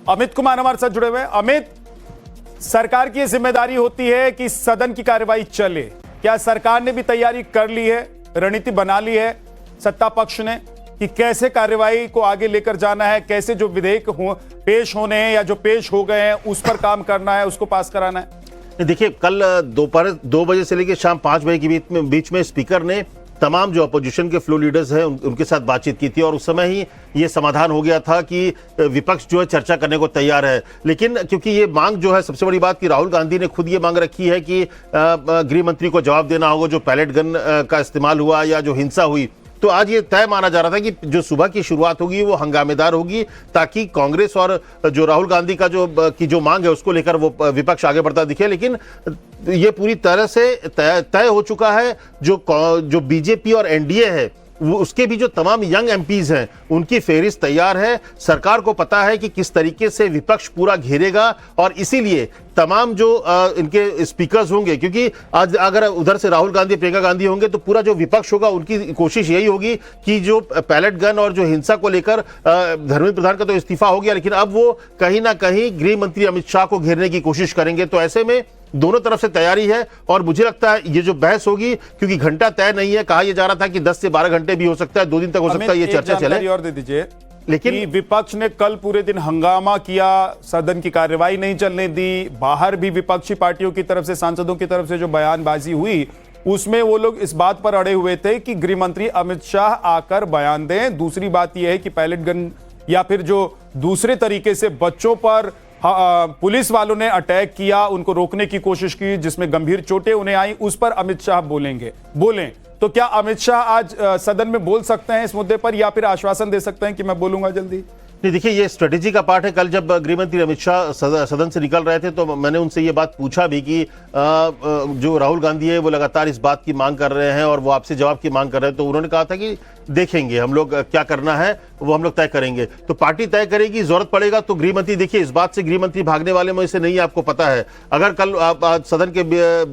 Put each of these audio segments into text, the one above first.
अमित कुमार हमारे साथ जुड़े हुए हैं। अमित, सरकार की जिम्मेदारी होती है कि सदन की कार्यवाही चले, क्या सरकार ने भी तैयारी कर ली है, रणनीति बना ली है सत्ता पक्ष ने कि कैसे कार्यवाही को आगे लेकर जाना है, कैसे जो विधेयक पेश होने हैं या जो पेश हो गए हैं उस पर काम करना है, उसको पास कराना है? देखिए, कल दोपहर 2 बजे से लेकर शाम 5 बजे के बीच में स्पीकर ने तमाम जो अपोजिशन के फ्लो लीडर्स हैं उनके साथ बातचीत की थी और उस समय ही ये समाधान हो गया था कि विपक्ष जो है चर्चा करने को तैयार है। लेकिन क्योंकि ये मांग जो है, सबसे बड़ी बात कि राहुल गांधी ने खुद ये मांग रखी है कि गृह मंत्री को जवाब देना होगा जो पैलेट गन का इस्तेमाल हुआ या जो हिंसा हुई। तो आज ये तय माना जा रहा था कि जो सुबह की शुरुआत होगी वो हंगामेदार होगी, ताकि कांग्रेस और जो राहुल गांधी का जो मांग है उसको लेकर वो विपक्ष आगे बढ़ता दिखे। लेकिन ये पूरी तरह से तय हो चुका है, जो बीजेपी और एनडीए है उसके भी जो तमाम यंग एमपीज हैं उनकी फेहरिस्त तैयार है। सरकार को पता है कि किस तरीके से विपक्ष पूरा घेरेगा और इसीलिए तमाम जो इनके स्पीकर्स होंगे, क्योंकि आज अगर उधर से राहुल गांधी, प्रियंका गांधी होंगे तो पूरा जो विपक्ष होगा उनकी कोशिश यही होगी कि जो पैलेट गन और जो हिंसा को लेकर धर्मेंद्र प्रधान का तो इस्तीफा हो गया, लेकिन अब वो कहीं ना कहीं गृह मंत्री अमित शाह को घेरने की कोशिश करेंगे। तो ऐसे में दोनों तरफ से तैयारी है और मुझे लगता है ये जो बहस होगी, क्योंकि घंटा तय नहीं है, कहा यह जा रहा था कि 10 से 12 घंटे भी हो सकता है, 2 दिन तक हो सकता है ये चर्चा चले। और दे दीजिए, लेकिन विपक्ष ने कल पूरे दिन हंगामा किया, सदन की कार्यवाही नहीं चलने दी, बाहर भी विपक्षी पार्टियों की तरफ से, सांसदों की तरफ से जो बयानबाजी हुई उसमें वो लोग इस बात पर अड़े हुए थे कि गृह मंत्री अमित शाह आकर बयान दें। दूसरी बात यह है कि पैलेट गन या फिर जो दूसरे तरीके से बच्चों पर पुलिस वालों ने अटैक किया, उनको रोकने की कोशिश की जिसमें गंभीर चोटें उन्हें आई, उस पर अमित शाह बोलें। तो क्या अमित शाह आज सदन में बोल सकते हैं इस मुद्दे पर, या फिर आश्वासन दे सकते हैं कि मैं बोलूंगा जल्दी? नहीं, देखिए, ये स्ट्रेटेजी का पार्ट है। कल जब गृह मंत्री अमित शाह सदन से निकल रहे थे तो मैंने उनसे ये बात पूछा भी कि जो राहुल गांधी है वो लगातार इस बात की मांग कर रहे हैं और वो आपसे जवाब की मांग कर रहे हैं। तो उन्होंने कहा था कि देखेंगे हम लोग, क्या करना है वो हम लोग तय करेंगे। तो पार्टी तय करेगी, जरूरत पड़ेगा तो गृह मंत्री, देखिए इस बात से गृह मंत्री भागने वाले में से नहीं, आपको पता है। अगर कल सदन के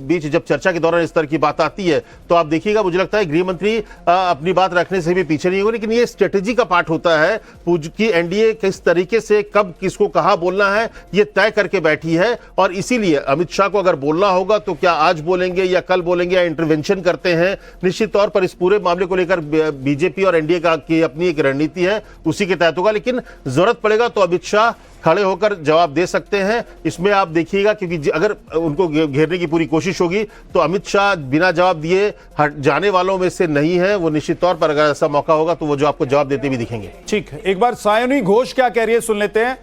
बीच जब चर्चा के दौरान इस तरह की बात आती है तो आप देखिएगा, मुझे लगता है गृह मंत्री अपनी बात रखने से भी पीछे नहीं होगा। लेकिन ये स्ट्रेटेजी का पार्ट होता है कि एनडीए किस तरीके से कब किसको कहां बोलना है ये तय करके बैठी है। और इसीलिए अमित शाह को अगर बोलना होगा तो क्या आज बोलेंगे या कल बोलेंगे या इंटरवेंशन करते हैं, निश्चित तौर पर इस पूरे मामले को लेकर बीजेपी और एनडीए की अपनी एक रणनीति है, उसी के तहत होगा। लेकिन जरूरत पड़ेगा तो अमित शाह खड़े होकर जवाब दे सकते हैं, इसमें आप देखिएगा। क्योंकि अगर उनको घेरने की पूरी कोशिश होगी तो अमित शाह बिना जवाब दिए हट जाने वालों में से नहीं है। वो निश्चित तौर पर अगर ऐसा मौका होगा तो वो जो आपको जवाब देते भी दिखेंगे। ठीक है, एक बार सायोनी घोष क्या कह रही है सुन लेते हैं।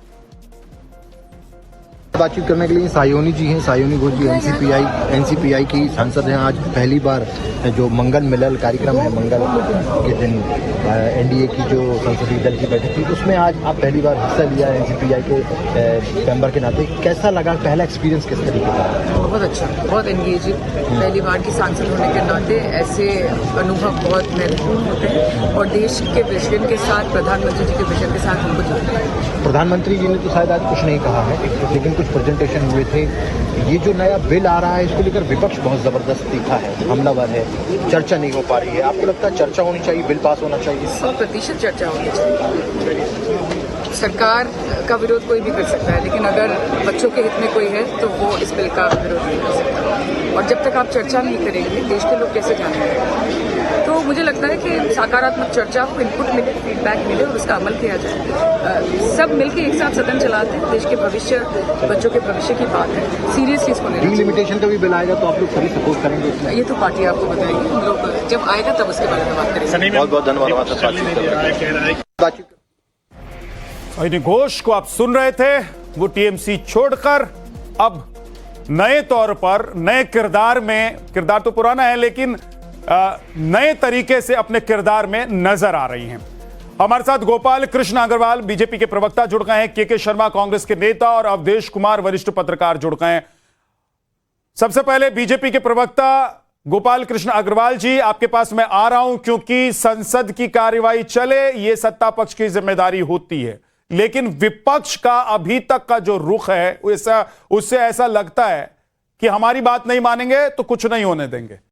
बातचीत करने के लिए सायोनी जी हैं। सायोनी घोष जी एनसीपीआई की सांसद हैं। आज पहली बार जो मंगल मिलल कार्यक्रम है, मंगल के दिन एनडीए की जो संसदीय दल की बैठक थी उसमें आज आप पहली बार हिस्सा लिया एनसीपीआई के मेंबर के नाते, कैसा लगा? पहला एक्सपीरियंस किस तरीके का? बहुत अच्छा, बहुत एंगेजिंग। पहली बार की सांसद होने के नाते ऐसे अनुभव बहुत महत्वपूर्ण होते हैं और देश के विजन के साथ, प्रधानमंत्री जी के विजन के साथ हमको जुड़ना है। प्रधानमंत्री जी ने तो शायद आज कुछ नहीं कहा है, लेकिन कुछ प्रेजेंटेशन हुए थे। ये जो नया बिल आ रहा है इसको लेकर विपक्ष बहुत जबरदस्त तीखा है, हमलावर है, चर्चा नहीं हो पा रही है। आपको लगता है चर्चा होनी चाहिए, बिल पास होना चाहिए? 100% चर्चा होनी चाहिए। सरकार का विरोध कोई भी कर सकता है, लेकिन अगर बच्चों के हित में कोई है तो वो इस बिल का विरोध नहीं कर सकता। और जब तक आप चर्चा नहीं करेंगे देश के लोग कैसे जानेंगे? तो मुझे लगता है कि सकारात्मक चर्चा को इनपुट मिले, फीडबैक मिले और उसका अमल किया जाए। सब मिलके एक साथ सदन चलाते हैं, देश के भविष्य, बच्चों के भविष्य की बात है, सीरियसली इसको लेना। डिलिमिटेशन का भी बिल आएगा तो आप लोग सभी सपोर्ट करेंगे? ये तो पार्टी आपको बताएगी, हम लोग जब आएगा तब उसके बारे में बात करेंगे। बहुत बहुत धन्यवाद। सायोनी घोष को आप सुन रहे थे, वो टीएमसी छोड़कर अब नए तौर पर, नए किरदार में, किरदार तो पुराना है लेकिन नए तरीके से अपने किरदार में नजर आ रही हैं। हमारे साथ गोपाल कृष्ण अग्रवाल बीजेपी के प्रवक्ता जुड़ गए हैं, के शर्मा कांग्रेस के नेता और अवधेश कुमार वरिष्ठ पत्रकार जुड़ गए हैं। सबसे पहले बीजेपी के प्रवक्ता गोपाल कृष्ण अग्रवाल जी, आपके पास मैं आ रहा हूं क्योंकि संसद की कार्यवाही चले ये सत्ता पक्ष की जिम्मेदारी होती है, लेकिन विपक्ष का अभी तक का जो रुख है उससे ऐसा लगता है कि हमारी बात नहीं मानेंगे तो कुछ नहीं होने देंगे।